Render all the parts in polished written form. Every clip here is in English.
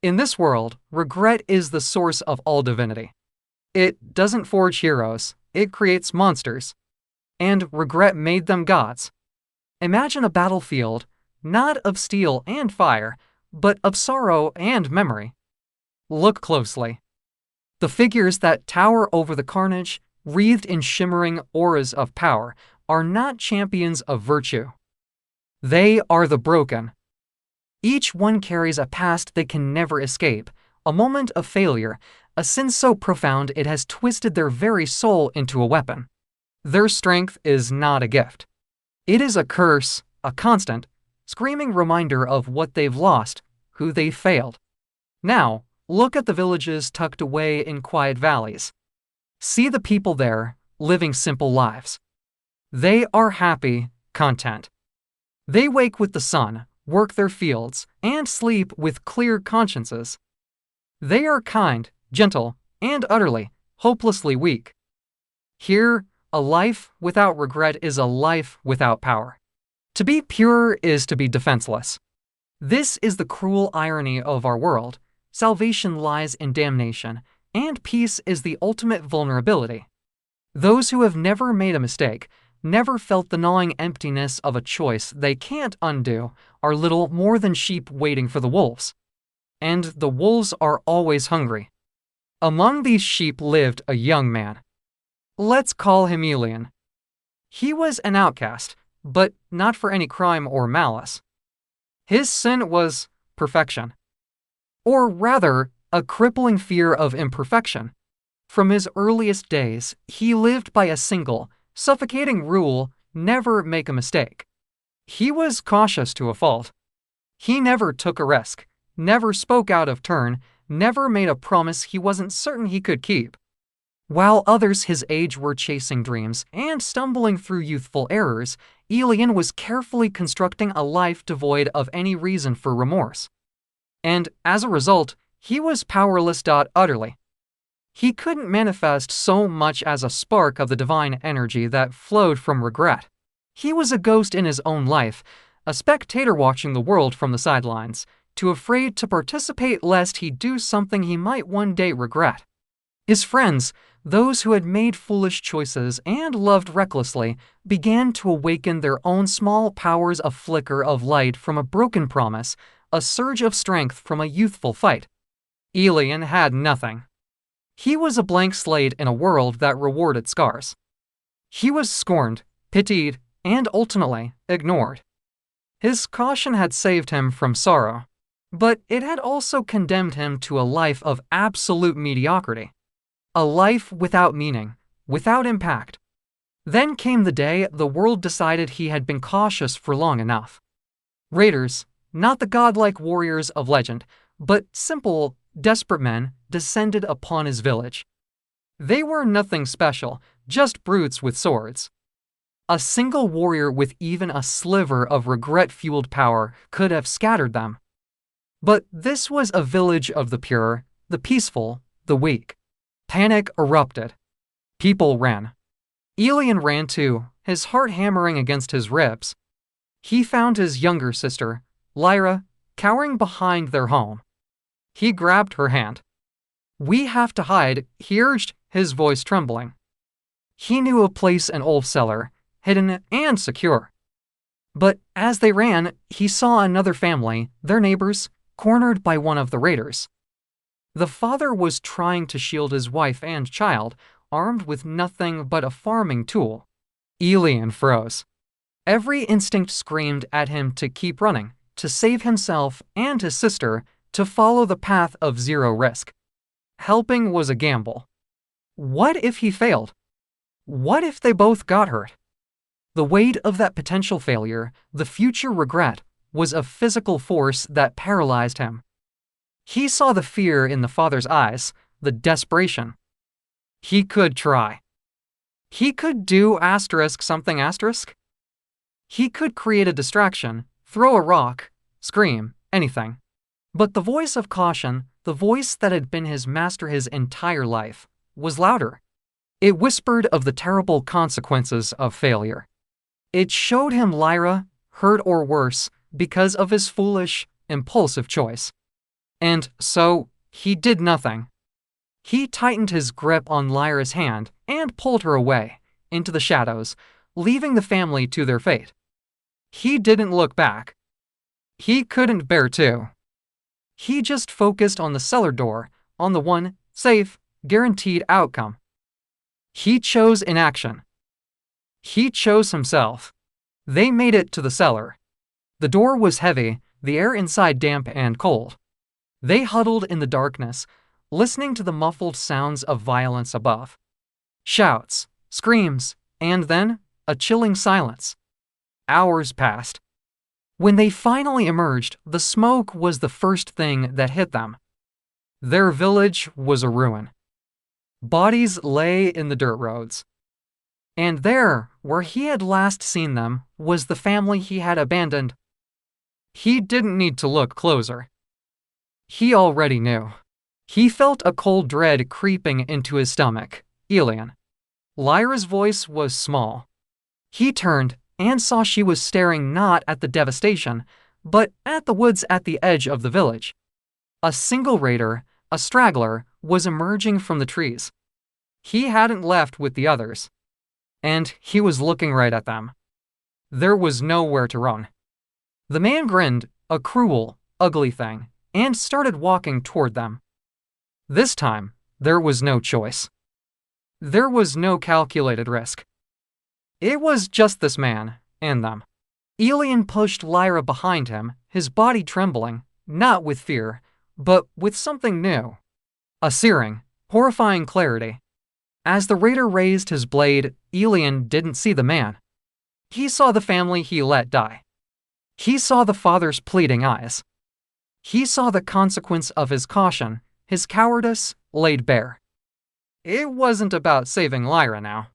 In this world, regret is the source of all divinity. It doesn't forge heroes, it creates monsters. And regret made them gods. Imagine a battlefield, not of steel and fire, but of sorrow and memory. Look closely. The figures that tower over the carnage, wreathed in shimmering auras of power, are not champions of virtue. They are the broken. Each one carries a past they can never escape, a moment of failure, a sin so profound it has twisted their very soul into a weapon. Their strength is not a gift. It is a curse, a constant, screaming reminder of what they've lost, who they've failed. Now, look at the villages tucked away in quiet valleys. See the people there, living simple lives. They are happy, content. They wake with the sun, work their fields, and sleep with clear consciences. They are kind, gentle, and utterly, hopelessly weak. Here, a life without regret is a life without power. To be pure is to be defenseless. This is the cruel irony of our world. Salvation lies in damnation, and peace is the ultimate vulnerability. Those who have never made a mistake, never felt the gnawing emptiness of a choice they can't undo, are little more than sheep waiting for the wolves. And the wolves are always hungry. Among these sheep lived a young man. Let's call him Elian. He was an outcast, but not for any crime or malice. His sin was perfection. Or rather, a crippling fear of imperfection. From his earliest days, he lived by a single, suffocating rule: never make a mistake. He was cautious to a fault. He never took a risk, never spoke out of turn, never made a promise he wasn't certain he could keep. While others his age were chasing dreams and stumbling through youthful errors, Elian was carefully constructing a life devoid of any reason for remorse. And as a result, he was powerless. Utterly. He couldn't manifest so much as a spark of the divine energy that flowed from regret. He was a ghost in his own life, a spectator watching the world from the sidelines, too afraid to participate lest he do something he might one day regret. His friends, those who had made foolish choices and loved recklessly, began to awaken their own small powers, a flicker of light from a broken promise, a surge of strength from a youthful fight. Elian had nothing. He was a blank slate in a world that rewarded scars. He was scorned, pitied, and ultimately ignored. His caution had saved him from sorrow, but it had also condemned him to a life of absolute mediocrity. A life without meaning, without impact. Then came the day the world decided he had been cautious for long enough. Raiders, not the godlike warriors of legend, but simple, desperate men, descended upon his village. They were nothing special, just brutes with swords. A single warrior with even a sliver of regret-fueled power could have scattered them. But this was a village of the pure, the peaceful, the weak. Panic erupted. People ran. Elian ran too, his heart hammering against his ribs. He found his younger sister, Lyra, cowering behind their home. He grabbed her hand. "We have to hide," he urged, his voice trembling. He knew a place in Ulf's cellar, hidden and secure. But as they ran, he saw another family, their neighbors, cornered by one of the raiders. The father was trying to shield his wife and child, armed with nothing but a farming tool. Elian froze. Every instinct screamed at him to keep running, to save himself and his sister, to follow the path of zero risk. Helping was a gamble. What if he failed? What if they both got hurt? The weight of that potential failure, the future regret, was a physical force that paralyzed him. He saw the fear in the father's eyes, the desperation. He could try. He could do something. He could create a distraction, throw a rock, scream, anything. But the voice of caution, the voice that had been his master his entire life, was louder. It whispered of the terrible consequences of failure. It showed him Lyra, hurt or worse, because of his foolish, impulsive choice. And so, he did nothing. He tightened his grip on Lyra's hand and pulled her away, into the shadows, leaving the family to their fate. He didn't look back. He couldn't bear to. He just focused on the cellar door, on the one, safe, guaranteed outcome. He chose inaction. He chose himself. They made it to the cellar. The door was heavy, the air inside damp and cold. They huddled in the darkness, listening to the muffled sounds of violence above. Shouts, screams, and then a chilling silence. Hours passed. When they finally emerged, the smoke was the first thing that hit them. Their village was a ruin. Bodies lay in the dirt roads. And there, where he had last seen them, was the family he had abandoned. He didn't need to look closer. He already knew. He felt a cold dread creeping into his stomach. Elian. Lyra's voice was small. He turned and saw she was staring not at the devastation, but at the woods at the edge of the village. A single raider, a straggler, was emerging from the trees. He hadn't left with the others. And he was looking right at them. There was nowhere to run. The man grinned, a cruel, ugly thing, and started walking toward them. This time, there was no choice. There was no calculated risk. It was just this man, and them. Elian pushed Lyra behind him, his body trembling, not with fear, but with something new. A searing, horrifying clarity. As the raider raised his blade, Elian didn't see the man. He saw the family he let die. He saw the father's pleading eyes. He saw the consequence of his caution, his cowardice, laid bare. It wasn't about saving Lyra now.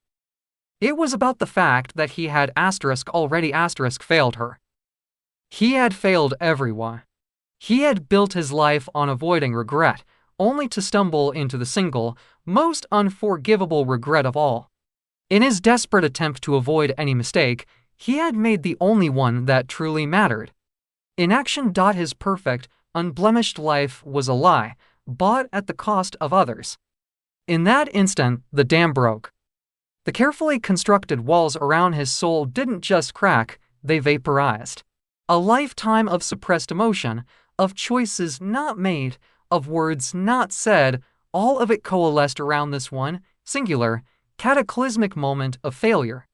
It was about the fact that he had already failed her. He had failed everyone. He had built his life on avoiding regret, only to stumble into the single, most unforgivable regret of all. In his desperate attempt to avoid any mistake, he had made the only one that truly mattered. Inaction. His perfect, unblemished life was a lie, bought at the cost of others. In that instant, the dam broke. The carefully constructed walls around his soul didn't just crack, they vaporized. A lifetime of suppressed emotion, of choices not made, of words not said, all of it coalesced around this one, singular, cataclysmic moment of failure.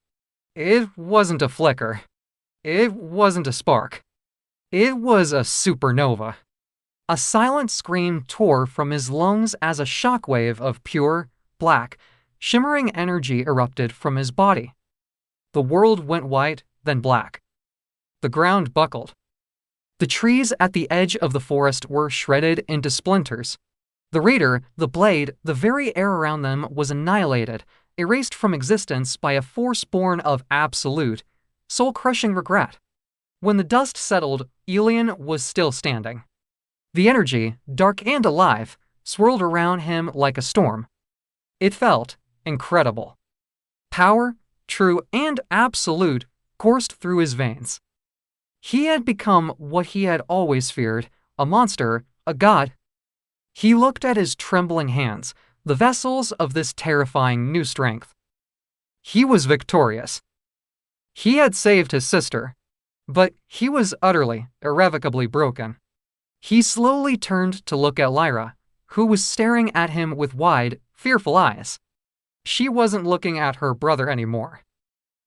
It wasn't a flicker. It wasn't a spark. It was a supernova. A silent scream tore from his lungs as a shockwave of pure, black, shimmering energy erupted from his body. The world went white, then black. The ground buckled. The trees at the edge of the forest were shredded into splinters. The raider, the blade, the very air around them was annihilated, erased from existence by a force born of absolute, soul-crushing regret. When the dust settled, Elian was still standing. The energy, dark and alive, swirled around him like a storm. It felt incredible. Power, true and absolute, coursed through his veins. He had become what he had always feared, a monster, a god. He looked at his trembling hands, the vessels of this terrifying new strength. He was victorious. He had saved his sister, but he was utterly, irrevocably broken. He slowly turned to look at Lyra, who was staring at him with wide, fearful eyes. She wasn't looking at her brother anymore.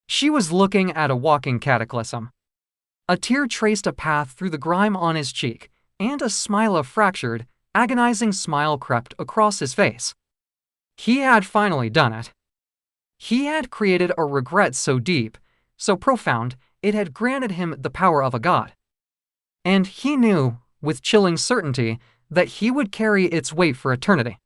She was looking at a walking cataclysm. A tear traced a path through the grime on his cheek, and a smile of fractured, agonizing smile crept across his face. He had finally done it. He had created a regret so deep, so profound, it had granted him the power of a god. And he knew, with chilling certainty, that he would carry its weight for eternity.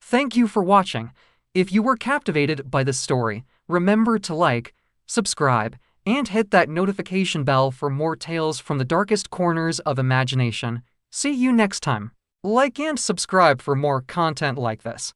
Thank you for watching. If you were captivated by this story, remember to like, subscribe, and hit that notification bell for more tales from the darkest corners of imagination. See you next time. Like and subscribe for more content like this.